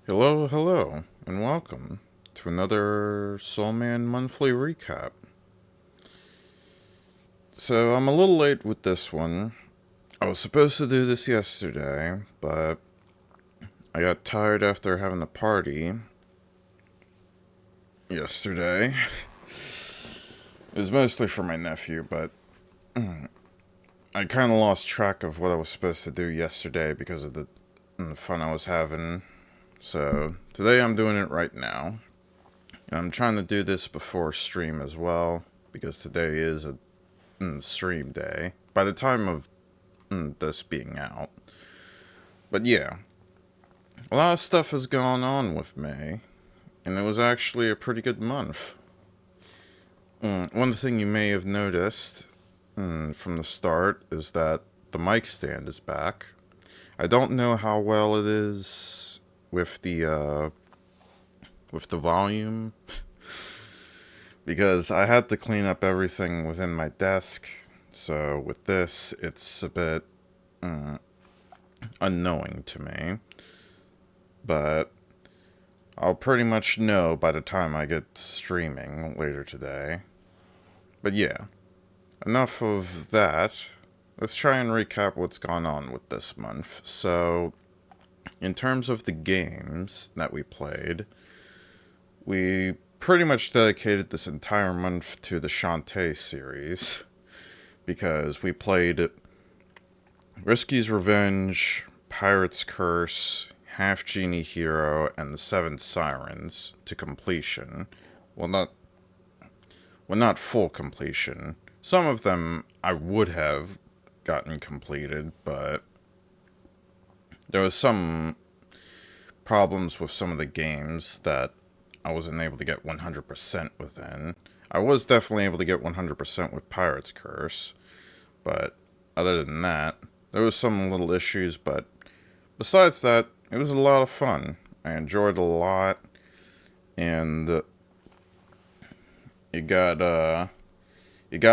Hello, hello, and welcome to another Soulman monthly recap. So, I'm a little late with this one. I was supposed to do this yesterday, but I got tired after having a party yesterday. It was mostly for my nephew, but I kind of lost track of what I was supposed to do yesterday because of the fun I was having. So, today I'm doing it right now. And I'm trying to do this before stream as well, because today is a stream day by the time of this being out. But yeah, a lot of stuff has gone on with May, and it was actually a pretty good month. One thing you may have noticed from the start is that the mic stand is back. I don't know how well it is with the volume because I had to clean up everything within my desk. So with this, it's a bit unknowing to me, but I'll pretty much know by the time I get streaming later today. But yeah, enough of that. Let's try and recap what's gone on with this month. So, in terms of the games that we played, we pretty much dedicated this entire month to the Shantae series because we played Risky's Revenge, Pirate's Curse, Half Genie Hero, and the Seven Sirens to completion. Well, not full completion. Some of them I would have gotten completed, but there was some problems with some of the games that I wasn't able to get 100% within. I was definitely able to get 100% with Pirate's Curse, but other than that, there was some little issues, but besides that, it was a lot of fun. I enjoyed it a lot, and it got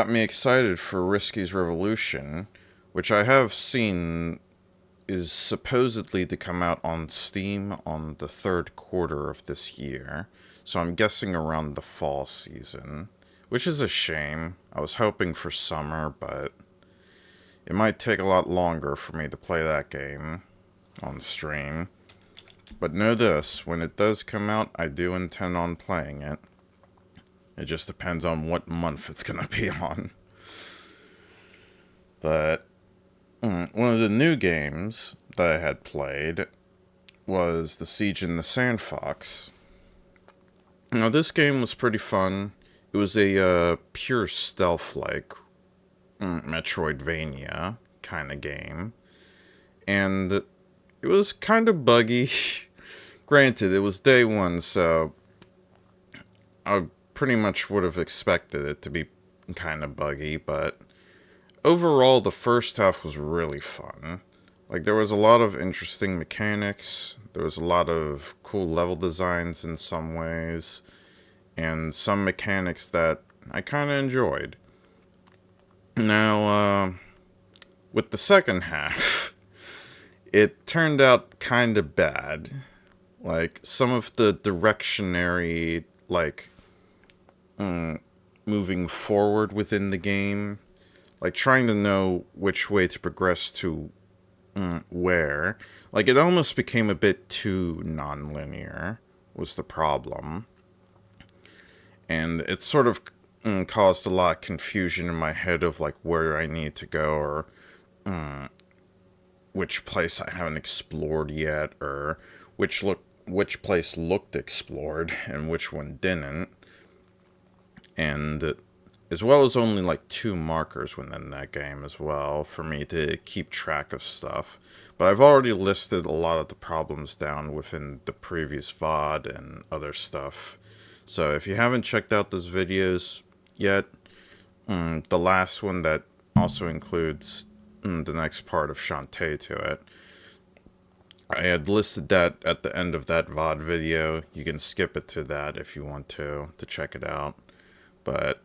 me excited for Risky's Revolution, which I have seen is supposedly to come out on Steam on the third quarter of this year. So I'm guessing around the fall season, which is a shame. I was hoping for summer, but it might take a lot longer for me to play that game on stream. But know this, when it does come out, I do intend on playing it. It just depends on what month it's gonna be on. But one of the new games that I had played was The Siege in the Sandfox. Now, this game was pretty fun. It was a pure stealth-like Metroidvania kind of game. And it was kind of buggy. Granted, it was day one, so I pretty much would have expected it to be kind of buggy, but overall, the first half was really fun. Like, there was a lot of interesting mechanics, there was a lot of cool level designs in some ways, and some mechanics that I kind of enjoyed. Now, with the second half, it turned out kind of bad. Like, some of the directionary, like, moving forward within the game, like trying to know which way to progress to where, like it almost became a bit too non-linear was the problem, and it sort of caused a lot of confusion in my head of like where I need to go or which place I haven't explored yet or which place looked explored and which one didn't, and as well as only like two markers within that game as well for me to keep track of stuff. But I've already listed a lot of the problems down within the previous VOD and other stuff. So if you haven't checked out those videos yet, the last one that also includes the next part of Shantae to it, I had listed that at the end of that VOD video. You can skip it to that if you want to check it out. But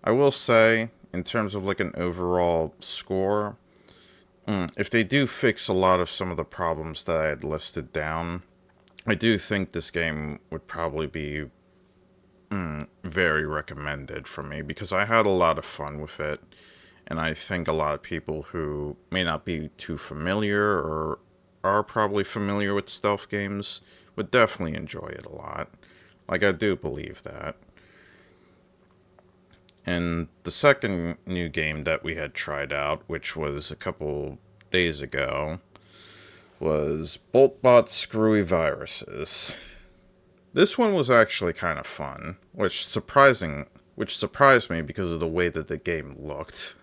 I will say, in terms of like an overall score, if they do fix a lot of some of the problems that I had listed down, I do think this game would probably be very recommended for me because I had a lot of fun with it. And I think a lot of people who may not be too familiar or are probably familiar with stealth games would definitely enjoy it a lot. Like, I do believe that. And the second new game that we had tried out, which was a couple days ago, was Boltbot Screwy Viruses. This one was actually kind of fun, which surprised me because of the way that the game looked.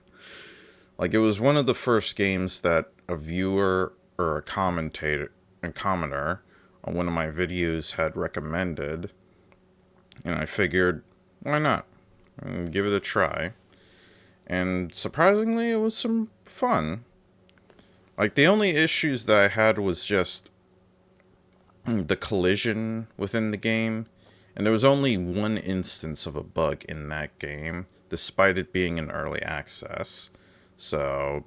Like, it was one of the first games that a viewer or a commenter on one of my videos had recommended, and I figured, why not? And give it a try. And surprisingly, it was some fun. Like, the only issues that I had was just the collision within the game, and there was only one instance of a bug in that game, despite it being in early access. So,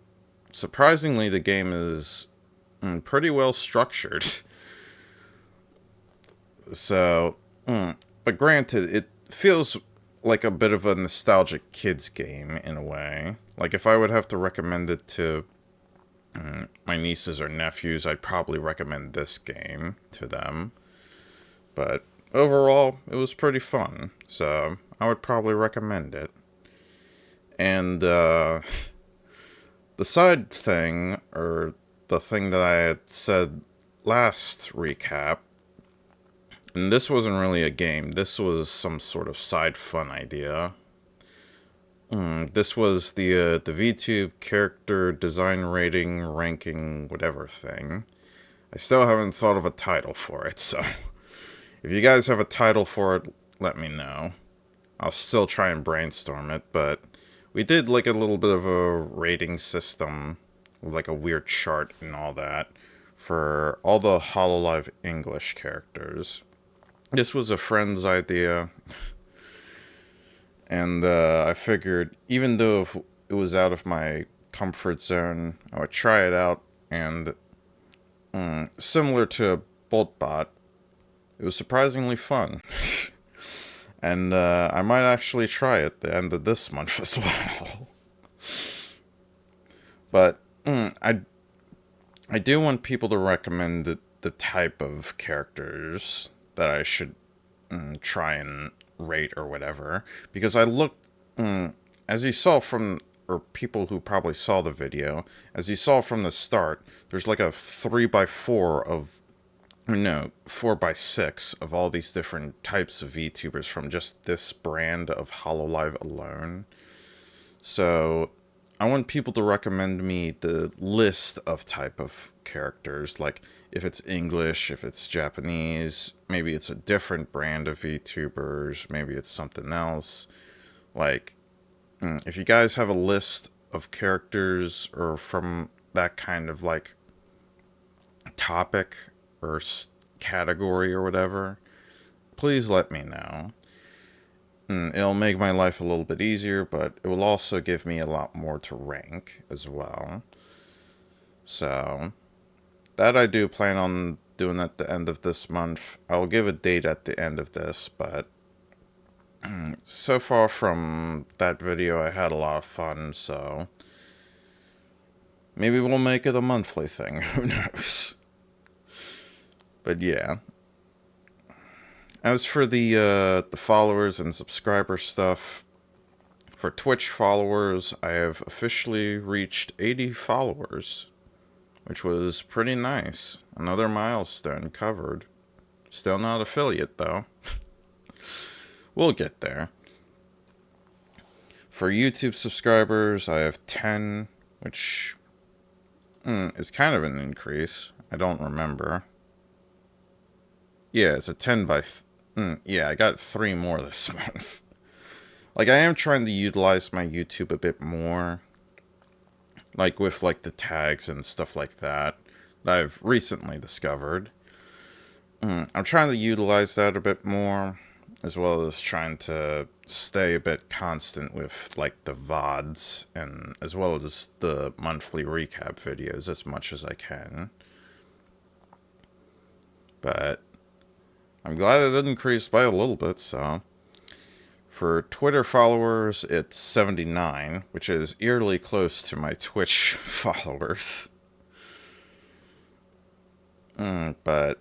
surprisingly, the game is pretty well structured. So, but granted, it feels like a bit of a nostalgic kids game in a way. Like, if I would have to recommend it to my nieces or nephews, I'd probably recommend this game to them. But overall, it was pretty fun, so I would probably recommend it. And the side thing, or the thing that I had said last recap, and this wasn't really a game, this was some sort of side fun idea. This was the VTube character design rating, ranking, whatever thing. I still haven't thought of a title for it, so if you guys have a title for it, let me know. I'll still try and brainstorm it, but we did like a little bit of a rating system, with like a weird chart and all that, for all the HoloLive English characters. This was a friend's idea, and I figured, even though if it was out of my comfort zone, I would try it out, and similar to Boltbot, it was surprisingly fun. And I might actually try it at the end of this month as well. But I do want people to recommend the type of characters that I should try and rate or whatever. Because I looked, as you saw from, or people who probably saw the video, as you saw from the start, there's like a 3x4 of, no, 4x6 of all these different types of VTubers from just this brand of HoloLive alone. So I want people to recommend me the list of type of characters, like if it's English, if it's Japanese, maybe it's a different brand of VTubers, maybe it's something else. Like, if you guys have a list of characters or from that kind of like topic or category or whatever, please let me know. It'll make my life a little bit easier, but it will also give me a lot more to rank as well. So, that I do plan on doing at the end of this month. I'll give a date at the end of this, but so far from that video, I had a lot of fun, so maybe we'll make it a monthly thing. Who knows? But yeah. As for the followers and subscriber stuff, for Twitch followers, I have officially reached 80 followers, which was pretty nice. Another milestone covered. Still not affiliate, though. We'll get there. For YouTube subscribers, I have 10, which is kind of an increase. I don't remember. Yeah, it's a 10 by... yeah, I got 3 more this month. Like, I am trying to utilize my YouTube a bit more. Like, with, like, the tags and stuff like that I've recently discovered. I'm trying to utilize that a bit more, as well as trying to stay a bit constant with, like, the VODs, and as well as the monthly recap videos as much as I can. But I'm glad it increased by a little bit, so. For Twitter followers, it's 79, which is eerily close to my Twitch followers. But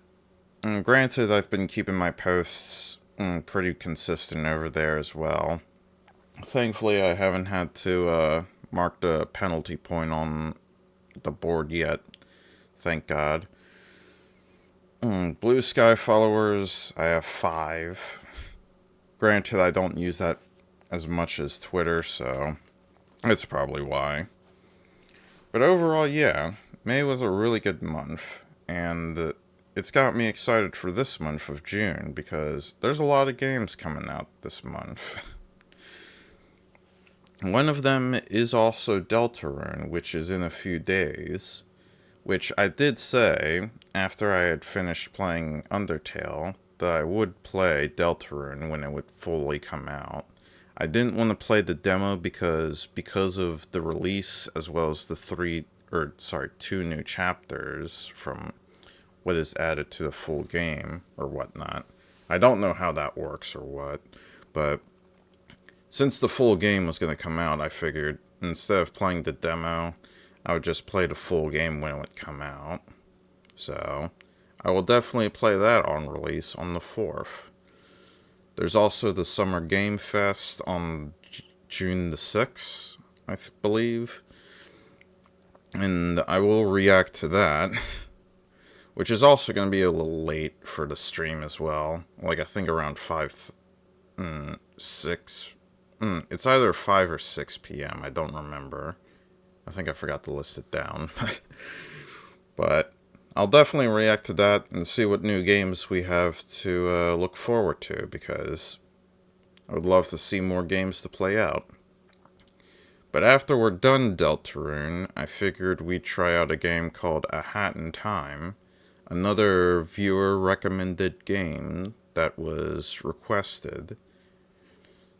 granted, I've been keeping my posts pretty consistent over there as well. Thankfully, I haven't had to mark the penalty point on the board yet. Thank God. Blue Sky followers, I have 5. Granted, I don't use that as much as Twitter, so that's probably why. But overall, yeah, May was a really good month, and it's got me excited for this month of June, because there's a lot of games coming out this month. One of them is also Deltarune, which is in a few days, which I did say, after I had finished playing Undertale, that I would play Deltarune when it would fully come out. I didn't want to play the demo because of the release, as well as the 2 new chapters from what is added to the full game, or whatnot. I don't know how that works or what, but since the full game was going to come out, I figured instead of playing the demo, I would just play the full game when it would come out. So, I will definitely play that on release on the 4th. There's also the Summer Game Fest on June the 6th, I believe. And I will react to that. Which is also going to be a little late for the stream as well. Like, I think around 6. It's either 5 or 6 p.m. I don't remember. I think I forgot to list it down. But I'll definitely react to that and see what new games we have to look forward to, because I would love to see more games to play out. But after we're done Deltarune, I figured we'd try out a game called A Hat in Time, another viewer-recommended game that was requested.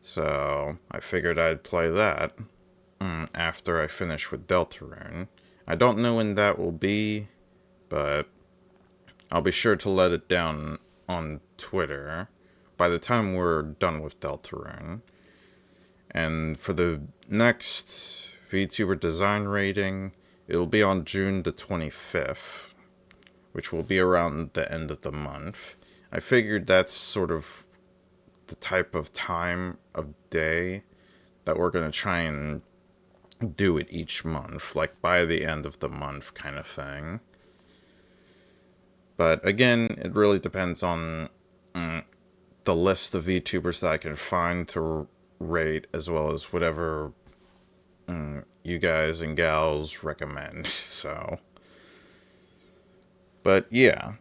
So I figured I'd play that after I finish with Deltarune. I don't know when that will be, but I'll be sure to let it down on Twitter by the time we're done with Deltarune. And for the next VTuber Design rating, it'll be on June the 25th, which will be around the end of the month. I figured that's sort of the type of time of day that we're going to try and do it each month, like by the end of the month kind of thing. But again, it really depends on the list of VTubers that I can find to rate, as well as whatever you guys and gals recommend. So, but yeah,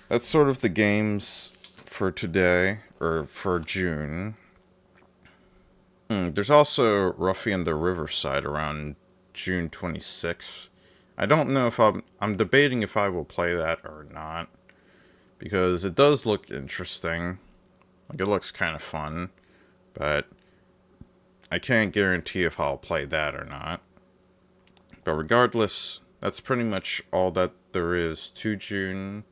that's sort of the games for today, or for June. There's also Ruffian the Riverside around June 26th. I don't know if I'm debating if I will play that or not, because it does look interesting. Like, it looks kind of fun, but I can't guarantee if I'll play that or not. But regardless, that's pretty much all that there is to June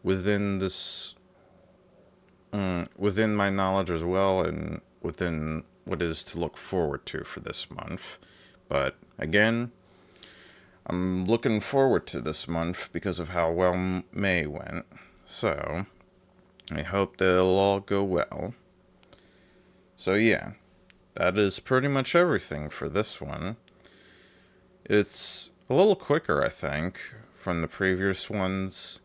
within this, within my knowledge as well, and within what is to look forward to for this month. But again, I'm looking forward to this month because of how well May went. So, I hope they'll all go well. So yeah, that is pretty much everything for this one. It's a little quicker, I think, from the previous ones.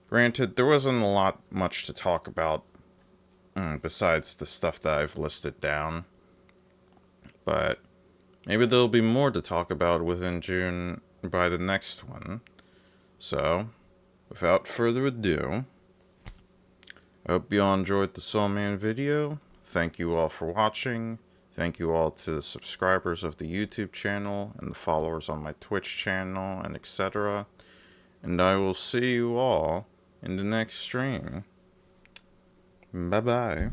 Granted, there wasn't a lot much to talk about besides the stuff that I've listed down. But maybe there'll be more to talk about within June by the next one. So, without further ado, I hope you all enjoyed the Soulman video. Thank you all for watching. Thank you all to the subscribers of the YouTube channel and the followers on my Twitch channel and etc. And I will see you all in the next stream. Bye bye.